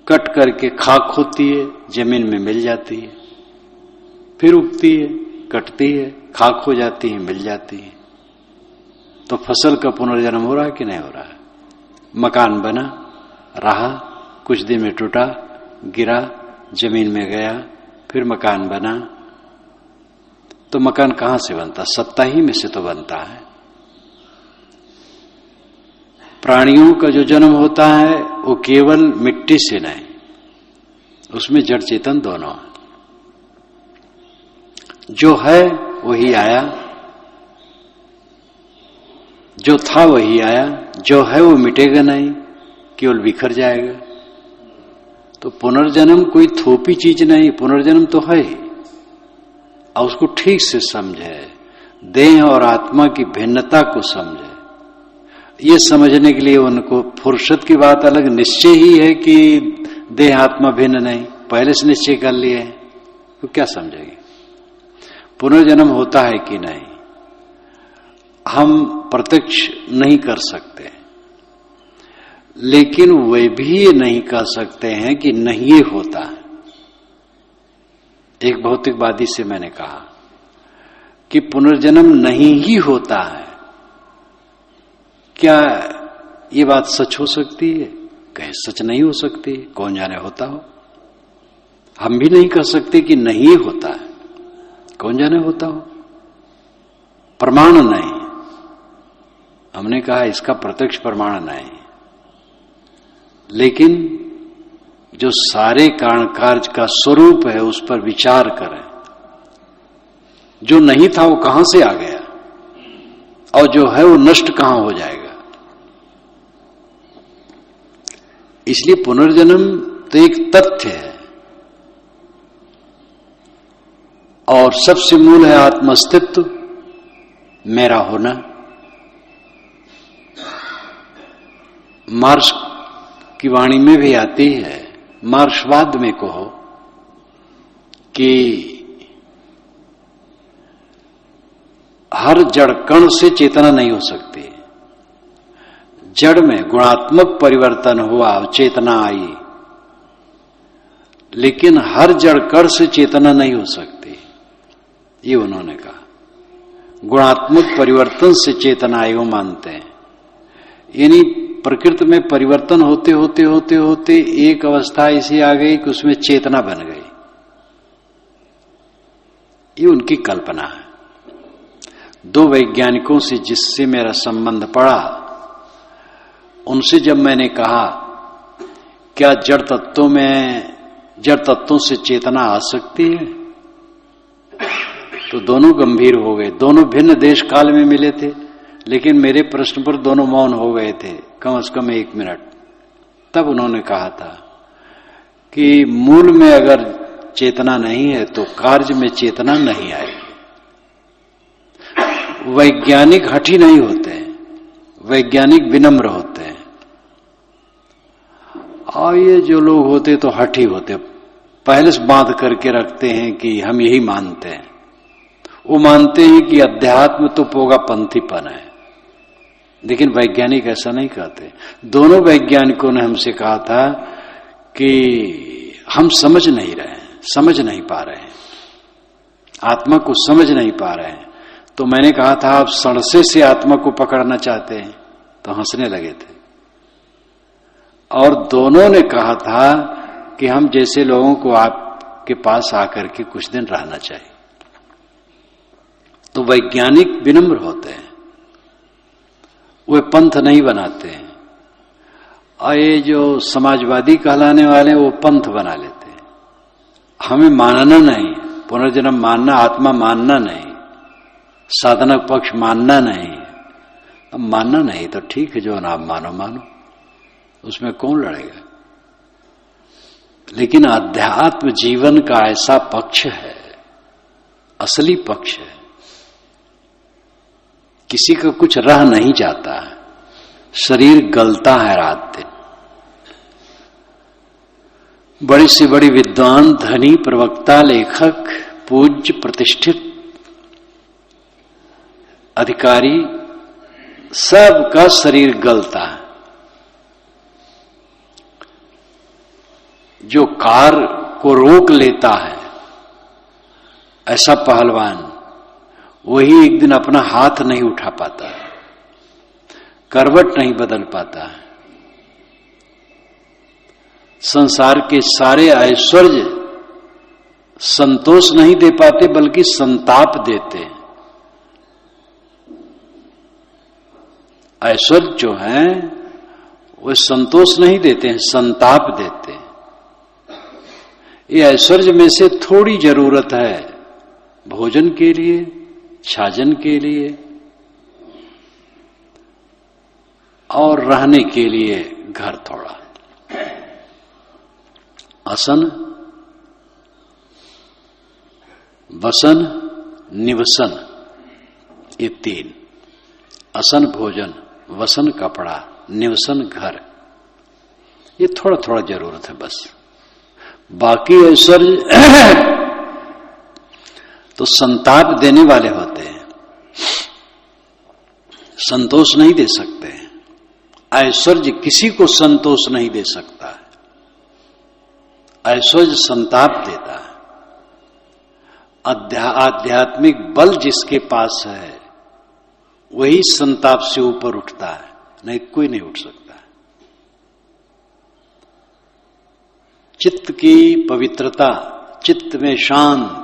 कट करके खाक होती है, जमीन में मिल जाती है, फिर उगती है, कटती है, खाक हो जाती है, मिल जाती है। तो फसल का पुनर्जन्म हो रहा है कि नहीं हो रहा है? मकान बना, रहा, कुछ दिन में टूटा, गिरा, जमीन में गया, फिर मकान बना। तो मकान कहां से बनता? सत्ता ही में से तो बनता है। प्राणियों का जो जन्म होता है वो केवल मिट्टी से नहीं, उसमें जड़ चेतन दोनों है। जो है वही आया, जो था वही आया, जो है वो मिटेगा नहीं, केवल बिखर जाएगा। तो पुनर्जन्म कोई थोपी चीज नहीं, पुनर्जन्म तो है ही। और उसको ठीक से समझे, देह और आत्मा की भिन्नता को समझे। ये समझने के लिए उनको फुर्सत की बात अलग, निश्चय ही है कि देह आत्मा भिन्न नहीं, पहले से निश्चय कर लिए है, तो क्या समझेंगे? पुनर्जन्म होता है कि नहीं हम प्रत्यक्ष नहीं कर सकते, लेकिन वे भी ये नहीं कह सकते हैं कि नहीं ये होता है। एक भौतिकवादी से मैंने कहा कि पुनर्जन्म नहीं ही होता है, क्या ये बात सच हो सकती है? कहे सच नहीं हो सकती, कौन जाने होता हो। हम भी नहीं कह सकते कि नहीं होता है, कौन जाने होता हो। प्रमाण नहीं, हमने कहा इसका प्रत्यक्ष प्रमाण नहीं, लेकिन जो सारे कारण कार्य का स्वरूप है उस पर विचार करें। जो नहीं था वो कहां से आ गया, और जो है वो नष्ट कहां हो जाएगा। इसलिए पुनर्जन्म तो एक तथ्य है, और सबसे मूल है आत्म अस्तित्व, मेरा होना। मार्क्स की वाणी में भी आती है, मार्क्सवाद में कहो कि हर जड़ कण से चेतना नहीं हो सकती। जड़ में गुणात्मक परिवर्तन हुआ, चेतना आई, लेकिन हर जड़ कण से चेतना नहीं हो सकती, ये उन्होंने कहा। गुणात्मक परिवर्तन से चेतना आई, वो मानते हैं। यानी प्रकृति में परिवर्तन होते होते होते होते एक अवस्था ऐसी आ गई कि उसमें चेतना बन गई, ये उनकी कल्पना है। दो वैज्ञानिकों से जिससे मेरा संबंध पड़ा, उनसे जब मैंने कहा क्या जड़ तत्वों से चेतना आ सकती है, तो दोनों गंभीर हो गए। दोनों भिन्न देश काल में मिले थे, लेकिन मेरे प्रश्न पर दोनों मौन हो गए थे, कम से कम 1 मिनट। तब उन्होंने कहा था कि मूल में अगर चेतना नहीं है तो कार्य में चेतना नहीं आएगी। वैज्ञानिक हठी नहीं होते, वैज्ञानिक विनम्र होते हैं, और ये जो लोग होते तो हठी होते, पहले से बांध करके रखते हैं कि हम यही मानते हैं। वो मानते हैं कि अध्यात्म तो पोगापंथीपन है, लेकिन वैज्ञानिक ऐसा नहीं कहते। दोनों वैज्ञानिकों ने हमसे कहा था कि हम समझ नहीं रहे हैं, समझ नहीं पा रहे हैं, आत्मा को समझ नहीं पा रहे हैं। तो मैंने कहा था आप सड़से से आत्मा को पकड़ना चाहते हैं, तो हंसने लगे थे। और दोनों ने कहा था कि हम जैसे लोगों को आपके पास आकर के कुछ दिन रहना चाहिए। तो वैज्ञानिक विनम्र होते हैं, वे पंथ नहीं बनाते हैं, और ये जो समाजवादी कहलाने वाले वो पंथ बना लेते हैं। हमें मानना नहीं, पुनर्जन्म मानना, आत्मा मानना नहीं, साधनक पक्ष मानना नहीं। अब मानना नहीं तो ठीक है, जो ना आप मानो मानो, उसमें कौन लड़ेगा। लेकिन अध्यात्म जीवन का ऐसा पक्ष है, असली पक्ष है, किसी का कुछ रह नहीं जाता है, शरीर गलता है रात दिन। बड़ी से बड़ी विद्वान, धनी, प्रवक्ता, लेखक, पूज्य, प्रतिष्ठित अधिकारी, सबका शरीर गलता है। जो कार को रोक लेता है ऐसा पहलवान, वही एक दिन अपना हाथ नहीं उठा पाता, करवट नहीं बदल पाता है। संसार के सारे ऐश्वर्य संतोष नहीं दे पाते, बल्कि संताप देते हैं। ऐश्वर्य जो है वो संतोष नहीं देते हैं, संताप देते हैं। ये ऐश्वर्य में से थोड़ी जरूरत है भोजन के लिए, छाजन के लिए और रहने के लिए घर थोड़ा, असन, वसन, निवसन, ये तीन। असन भोजन, वसन कपड़ा, निवसन घर, ये थोड़ा थोड़ा जरूरत है बस। बाकी ऐश्वर्य तो संताप देने वाले होते हैं, संतोष नहीं दे सकते। ऐश्वर्य किसी को संतोष नहीं दे सकता है, ऐश्वर्य संताप देता है। आध्यात्मिक बल जिसके पास है वही संताप से ऊपर उठता है, नहीं कोई नहीं उठ सकता। चित्त की पवित्रता, चित्त में शांत,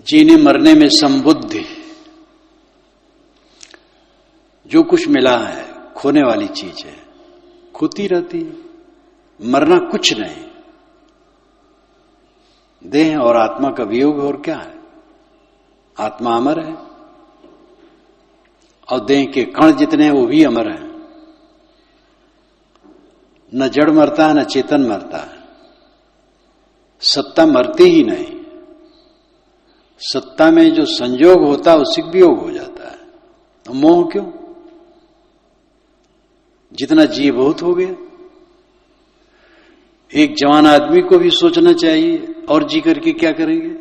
जीने मरने में संबुद्धि, जो कुछ मिला है खोने वाली चीज है, खोती रहती है, मरना कुछ नहीं। देह और आत्मा का वियोग और क्या है, आत्मा अमर है और देह के कण जितने हैं वो भी अमर है। न जड़ मरता है न चेतन मरता है, सत्ता मरती ही नहीं। सत्ता में जो संयोग होता है उससे वियोग हो जाता है। तो मोह क्यों, जितना जी बहुत हो गया। एक जवान आदमी को भी सोचना चाहिए, और जी करके क्या करेंगे।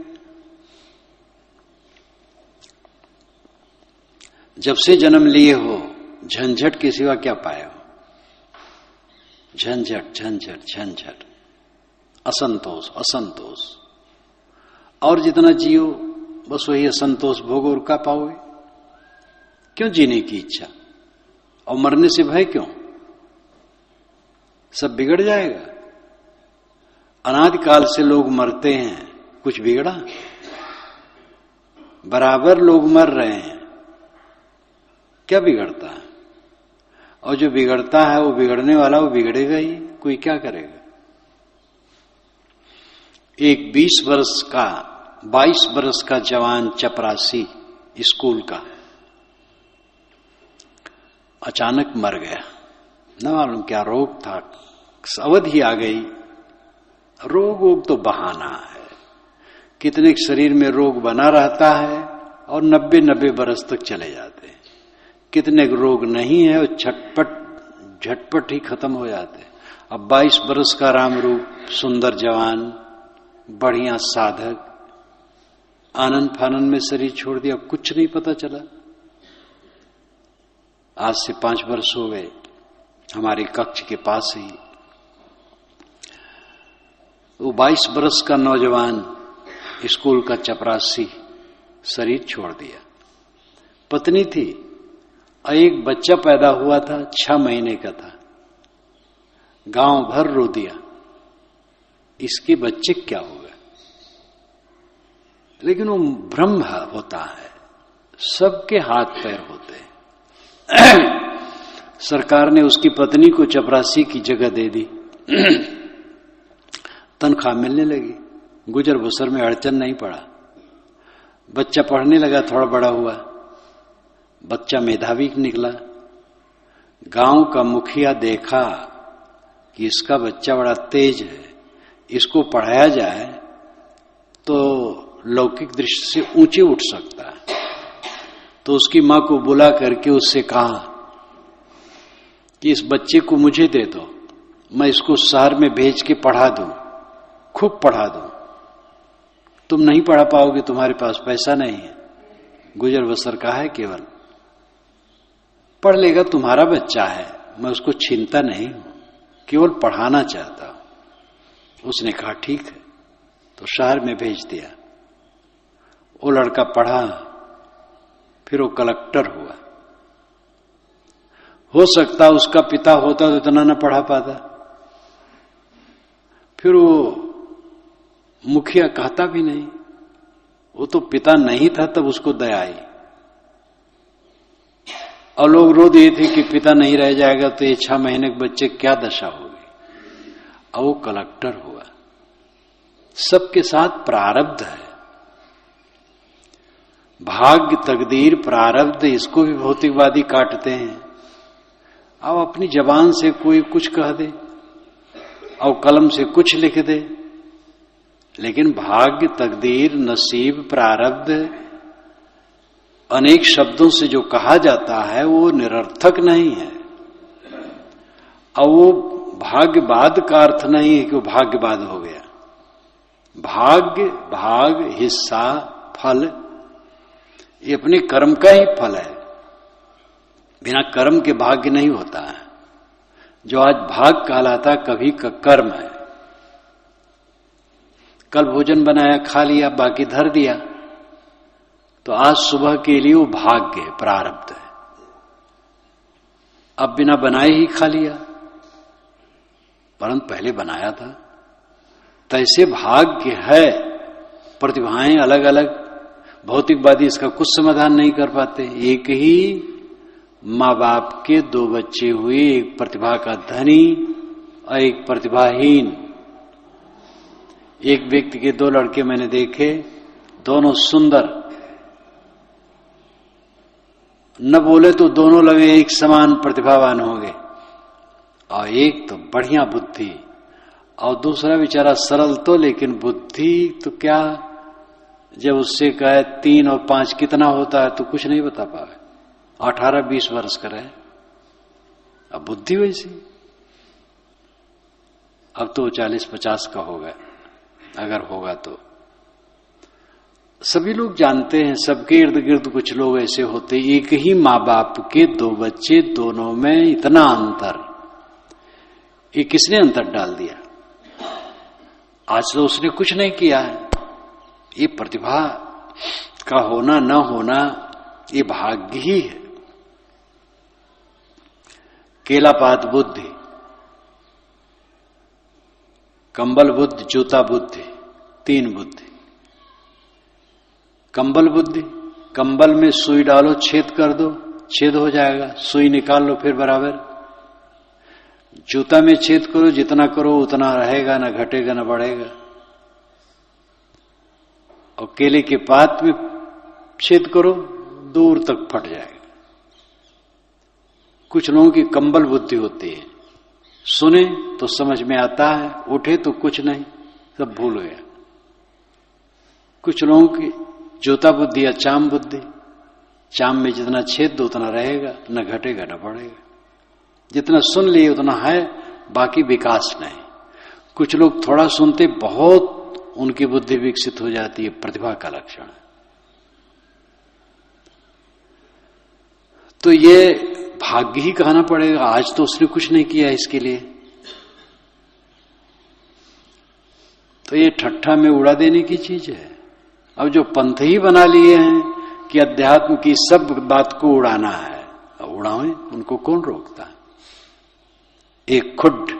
जब से जन्म लिए हो झंझट के सिवा क्या पाए हो, झंझट झंझट झंझट, असंतोष असंतोष, और जितना जियो बस वही असंतोष भोग, और क्या पाओगे। क्यों जीने की इच्छा, और मरने से भय क्यों, सब बिगड़ जाएगा। अनादिकाल से लोग मरते हैं, कुछ बिगड़ा, बराबर लोग मर रहे हैं, क्या बिगड़ता है। और जो बिगड़ता है वो बिगड़ने वाला वो बिगड़ेगा ही, कोई क्या करेगा। एक 22 वर्ष का जवान चपरासी स्कूल का अचानक मर गया, न मालूम क्या रोग था, अवधि आ गई। रोग तो बहाना है, कितने शरीर में रोग बना रहता है और 90 बरस तक चले जाते हैं। कितने रोग नहीं है और झटपट ही खत्म हो जाते हैं। अब 22 बरस का राम रूप सुंदर जवान, बढ़िया साधक, आनंद फानंद में शरीर छोड़ दिया, कुछ नहीं पता चला। आज से 5 वर्ष हो गए, हमारे कक्ष के पास ही वो 22 बरस का नौजवान स्कूल का चपरासी शरीर छोड़ दिया। पत्नी थी और एक बच्चा पैदा हुआ था, 6 महीने का था। गांव भर रो दिया, इसके बच्चे क्या हो गए। लेकिन वो भ्रम होता है, सबके हाथ पैर होते हैं। सरकार ने उसकी पत्नी को चपरासी की जगह दे दी, तनख्वाह मिलने लगी, गुजर बसर में अड़चन नहीं पड़ा। बच्चा पढ़ने लगा, थोड़ा बड़ा हुआ, बच्चा मेधावी निकला। गांव का मुखिया देखा कि इसका बच्चा बड़ा तेज है, इसको पढ़ाया जाए तो लौकिक दृष्टि से ऊंचे उठ सकता है। तो उसकी मां को बुला करके उससे कहा कि इस बच्चे को मुझे दे दो, मैं इसको शहर में भेज के पढ़ा दूं, खूब पढ़ा दूं। तुम नहीं पढ़ा पाओगे, तुम्हारे पास पैसा नहीं है, गुजर बसर का है केवल, पढ़ लेगा, तुम्हारा बच्चा है, मैं उसको छीनता नहीं हूं, केवल पढ़ाना चाहता हूं। उसने कहा ठीक है, तो शहर में भेज दिया। वो लड़का पढ़ा, फिर वो कलेक्टर हुआ। हो सकता उसका पिता होता तो इतना न पढ़ा पाता। फिर वो मुखिया कहता भी नहीं, वो तो पिता नहीं था तब उसको दया आई। और लोग रो दिए थे कि पिता नहीं रह जाएगा तो ये 6 महीने के बच्चे क्या दशा होगी। अब वो कलेक्टर हुआ। सबके साथ प्रारब्ध है, भाग्य, तकदीर, प्रारब्ध, इसको भी भौतिकवादी काटते हैं। अब अपनी जबान से कोई कुछ कह दे और कलम से कुछ लिख दे, लेकिन भाग्य, तकदीर, नसीब, प्रारब्ध अनेक शब्दों से जो कहा जाता है वो निरर्थक नहीं है। और वो भाग्यवाद का अर्थ नहीं है कि वो भाग्यवाद हो गया। भाग्य, भाग, हिस्सा, फल, ये अपने कर्म का ही फल है। बिना कर्म के भाग्य नहीं होता है। जो आज भाग कहलाता कभी का कर्म है। कल भोजन बनाया, खा लिया, बाकी धर दिया, तो आज सुबह के लिए वो भाग्य है, प्रारब्ध है। अब बिना बनाए ही खा लिया, परंतु पहले बनाया था। तो ऐसे भाग्य है। प्रतिभाएं अलग अलग, भौतिकवादी इसका कुछ समाधान नहीं कर पाते। एक ही माँ बाप के 2 बच्चे हुए, एक प्रतिभा का धनी और एक प्रतिभाहीन। एक व्यक्ति के 2 लड़के मैंने देखे, दोनों सुंदर, न बोले तो दोनों लगे एक समान प्रतिभावान हो गए। और एक तो बढ़िया बुद्धि और दूसरा बेचारा सरल तो, लेकिन बुद्धि तो क्या, जब उससे कहे 3 और 5 कितना होता है तो कुछ नहीं बता पाए। 18-20 वर्ष का रहे, अब बुद्धि वैसी। अब तो 40-50 का होगा, अगर होगा तो। सभी लोग जानते हैं, सबके इर्द गिर्द कुछ लोग ऐसे होते, एक ही माँ बाप के 2 बच्चे, दोनों में इतना अंतर। ये किसने अंतर डाल दिया? आज तो उसने कुछ नहीं किया है। ये प्रतिभा का होना न होना ये भाग्य ही है। केलापात बुद्धि, कंबल बुद्धि, जूता बुद्धि, 3 बुद्धि। कंबल बुद्धि, कंबल में सुई डालो, छेद कर दो, छेद हो जाएगा, सुई निकाल लो फिर बराबर। जूता में छेद करो, जितना करो उतना रहेगा, ना घटेगा ना बढ़ेगा। और केले के पात में छेद करो, दूर तक फट जाएगा। कुछ लोगों की कंबल बुद्धि होती है, सुने तो समझ में आता है, उठे तो कुछ नहीं, सब भूल गया। कुछ लोगों की जूता बुद्धि या चाम बुद्धि, चाम में जितना छेद दो उतना रहेगा, न घटेगा न बढ़ेगा। जितना सुन लिए उतना है, बाकी विकास नहीं। कुछ लोग थोड़ा सुनते, बहुत उनकी बुद्धि विकसित हो जाती है, प्रतिभा का लक्षण है। तो ये भाग्य ही कहना पड़ेगा। आज तो उसने कुछ नहीं किया इसके लिए, तो ये ठट्ठा में उड़ा देने की चीज है। अब जो पंथ ही बना लिए हैं कि अध्यात्म की सब बात को उड़ाना है, उड़ाएं, उनको कौन रोकता है। एक खुड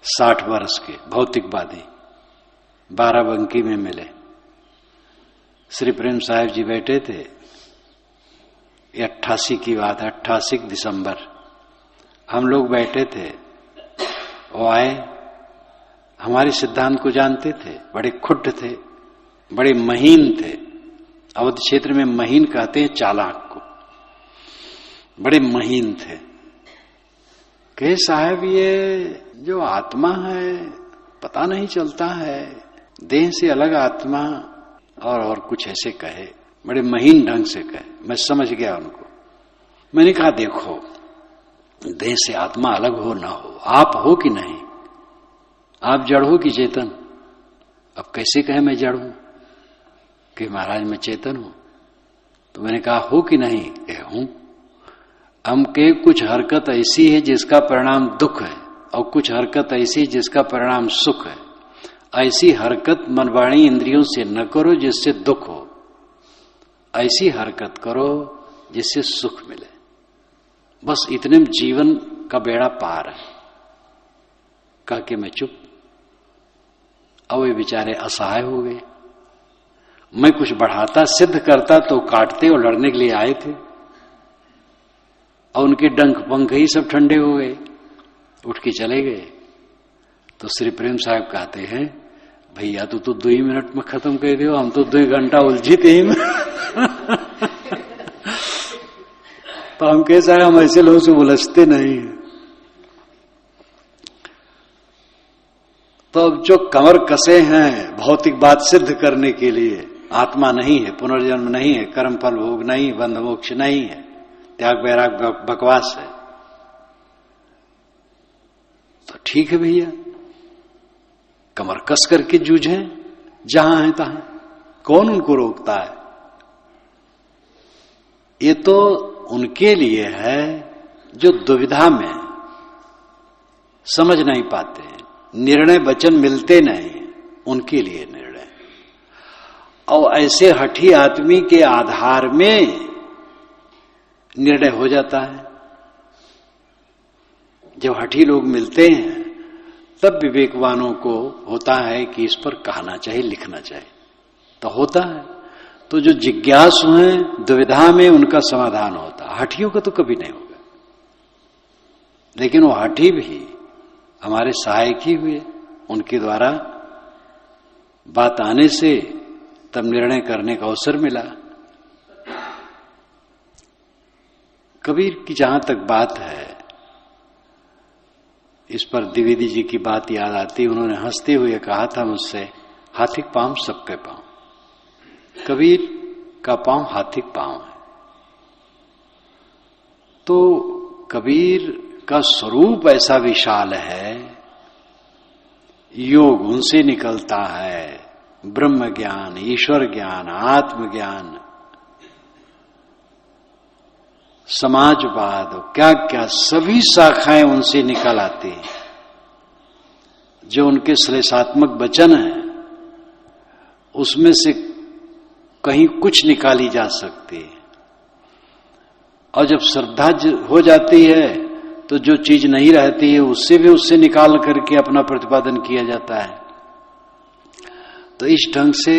60 वर्ष के भौतिकवादी 12बंकी में मिले। श्री प्रेम साहिब जी बैठे थे। ये 88 की बात है, 88 दिसंबर। हम लोग बैठे थे, वो आए, हमारे सिद्धांत को जानते थे, बड़े खुट थे, बड़े महीन थे। अवध क्षेत्र में महीन कहते हैं चालाक को, बड़े महीन थे। कहे साहब ये जो आत्मा है पता नहीं चलता है, देह से अलग आत्मा, और कुछ ऐसे कहे, बड़े महीन ढंग से कहे। मैं समझ गया उनको। मैंने कहा देखो, देह से आत्मा अलग हो ना हो, आप हो कि नहीं, आप जड़ हो कि चेतन। अब कैसे कहे मैं जड़ हूं कि महाराज मैं चेतन हूं। तो मैंने कहा हो कि नहीं, कहे हूं। हम के कुछ हरकत ऐसी है जिसका परिणाम दुख है, और कुछ हरकत ऐसी है जिसका परिणाम सुख है। ऐसी हरकत मनवाणी इंद्रियों से न करो जिससे दुख हो, ऐसी हरकत करो जिससे सुख मिले। बस इतने में जीवन का बेड़ा पार है। कह के मैं चुप। अब वे बेचारे असहाय हो गए। मैं कुछ बढ़ाता सिद्ध करता तो काटते और लड़ने के लिए आए थे, और उनके डंक पंख ही सब ठंडे हो गए, उठ के चले गए। तो श्री प्रेम साहब कहते हैं भैया तू तो 2 मिनट में खत्म कर दियो, हम तो 2 घंटा उलझी थे में। तो हम कैसा है, हम ऐसे लोगों से उलझते नहीं। तो अब जो कमर कसे हैं भौतिक बात सिद्ध करने के लिए, आत्मा नहीं है, पुनर्जन्म नहीं है, कर्म फल भोग नहीं, बंध मोक्ष नहीं है, त्याग वैराग बकवास है, तो ठीक है भैया, कमर कस करके जूझे, जहां है तहां, कौन उनको रोकता है। ये तो उनके लिए है जो दुविधा में समझ नहीं पाते, निर्णय वचन मिलते नहीं, उनके लिए निर्णय। और ऐसे हठी आदमी के आधार में निर्णय हो जाता है। जब हठी लोग मिलते हैं तब विवेकवानों को होता है कि इस पर कहना चाहिए, लिखना चाहिए, तो होता है। तो जो जिज्ञासु हैं दुविधा में उनका समाधान होता है, हठियों का तो कभी नहीं होगा। लेकिन वो हठी भी हमारे सहायक ही हुए, उनके द्वारा बात आने से तब निर्णय करने का अवसर मिला। कबीर की जहां तक बात है, इस पर द्विवेदी जी की बात याद आती। उन्होंने हंसते हुए कहा था मुझसे, हाथिक पांव सबके पांव, कबीर का पांव हाथिक पांव है। तो कबीर का स्वरूप ऐसा विशाल है, योग उनसे निकलता है, ब्रह्म ज्ञान, ईश्वर ज्ञान, आत्मज्ञान, समाजवाद, क्या क्या सभी शाखाएं उनसे निकल आती हैं। जो उनके श्लेषात्मक वचन है उसमें से कहीं कुछ निकाली जा सकती है, और जब श्रद्धा हो जाती है तो जो चीज नहीं रहती है उससे भी उससे निकाल करके अपना प्रतिपादन किया जाता है। तो इस ढंग से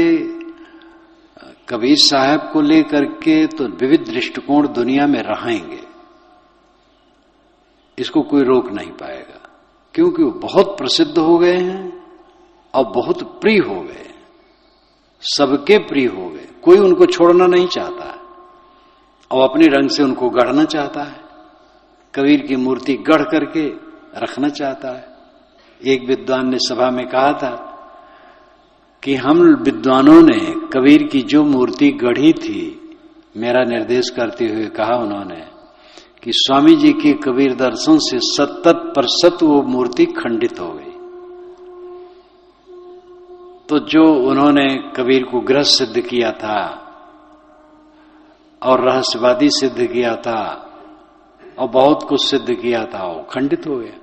कबीर साहब को लेकर के तो विविध दृष्टिकोण दुनिया में रहेंगे, इसको कोई रोक नहीं पाएगा, क्योंकि वो बहुत प्रसिद्ध हो गए हैं और बहुत प्रिय हो गए, सबके प्रिय हो गए। कोई उनको छोड़ना नहीं चाहता है और अपने रंग से उनको गढ़ना चाहता है, कबीर की मूर्ति गढ़ करके रखना चाहता है। एक विद्वान ने सभा में कहा था कि हम विद्वानों ने कबीर की जो मूर्ति गढ़ी थी, मेरा निर्देश करते हुए कहा उन्होंने कि स्वामी जी के कबीर दर्शन से 70% वो मूर्ति खंडित हो गई। तो जो उन्होंने कबीर को गृहस्थ सिद्ध किया था और रहस्यवादी सिद्ध किया था और बहुत कुछ सिद्ध किया था, वो खंडित हो गया।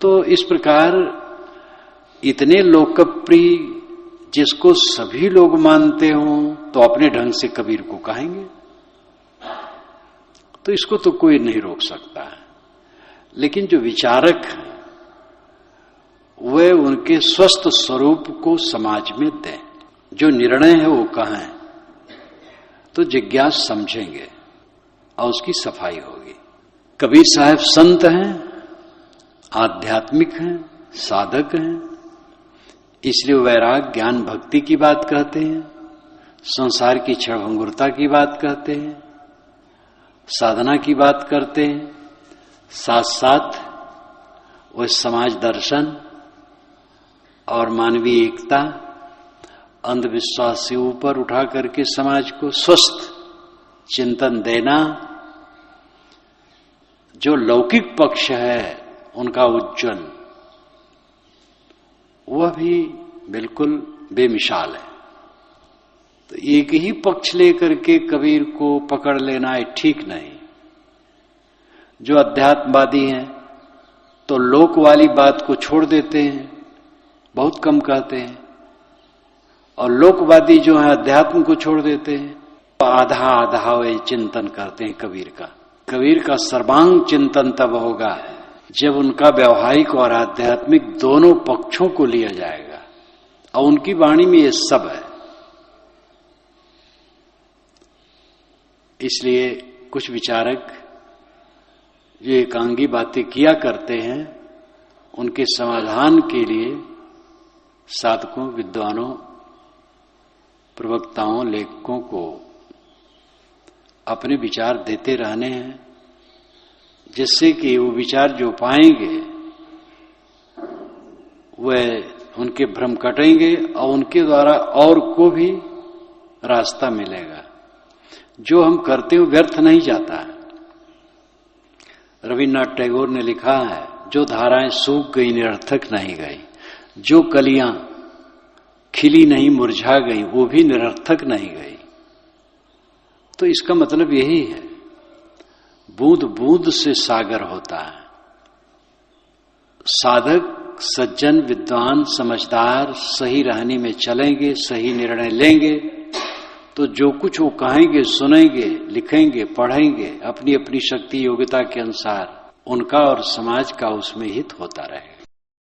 तो इस प्रकार इतने लोकप्रिय जिसको सभी लोग मानते हों तो अपने ढंग से कबीर को कहेंगे, तो इसको तो कोई नहीं रोक सकता है। लेकिन जो विचारक हैं वे उनके स्वस्थ स्वरूप को समाज में दें। जो निर्णय है वो कहें तो जिज्ञास समझेंगे और उसकी सफाई होगी। कबीर साहब संत हैं, आध्यात्मिक हैं, साधक हैं, इसलिए वैराग ज्ञान भक्ति की बात कहते हैं, संसार की क्षणभंगुरता की बात कहते हैं, साधना की बात करते हैं, साथ साथ वह समाज दर्शन और मानवीय एकता, अंधविश्वास से ऊपर उठा करके समाज को स्वस्थ चिंतन देना, जो लौकिक पक्ष है उनका उज्जवल, वह भी बिल्कुल बेमिसाल है। तो एक ही पक्ष लेकर के कबीर को पकड़ लेना है ठीक नहीं। जो अध्यात्मवादी हैं तो लोक वाली बात को छोड़ देते हैं, बहुत कम कहते हैं, और लोकवादी जो है अध्यात्म को छोड़ देते हैं, तो आधा आधा वे चिंतन करते हैं कबीर का। कबीर का सर्वांग चिंतन तब होगा जब उनका व्यवहारिक और आध्यात्मिक दोनों पक्षों को लिया जाएगा, और उनकी वाणी में ये सब है। इसलिए कुछ विचारक जो एकांगी बातें किया करते हैं, उनके समाधान के लिए साधकों, विद्वानों, प्रवक्ताओं, लेखकों को अपने विचार देते रहने हैं, जिससे कि वो विचार जो पाएंगे वह उनके भ्रम कटेंगे और उनके द्वारा और को भी रास्ता मिलेगा। जो हम करते हैं व्यर्थ नहीं जाता है। रविन्द्रनाथ टैगोर ने लिखा है, जो धाराएं सूख गई निरर्थक नहीं गई, जो कलियां खिली नहीं मुरझा गई वो भी निरर्थक नहीं गई। तो इसका मतलब यही है, बूंद बूंद से सागर होता है। साधक, सज्जन, विद्वान, समझदार सही रहने में चलेंगे, सही निर्णय लेंगे, तो जो कुछ वो कहेंगे, सुनेंगे, लिखेंगे, पढ़ेंगे, अपनी अपनी शक्ति योग्यता के अनुसार उनका और समाज का उसमें हित होता रहेगा।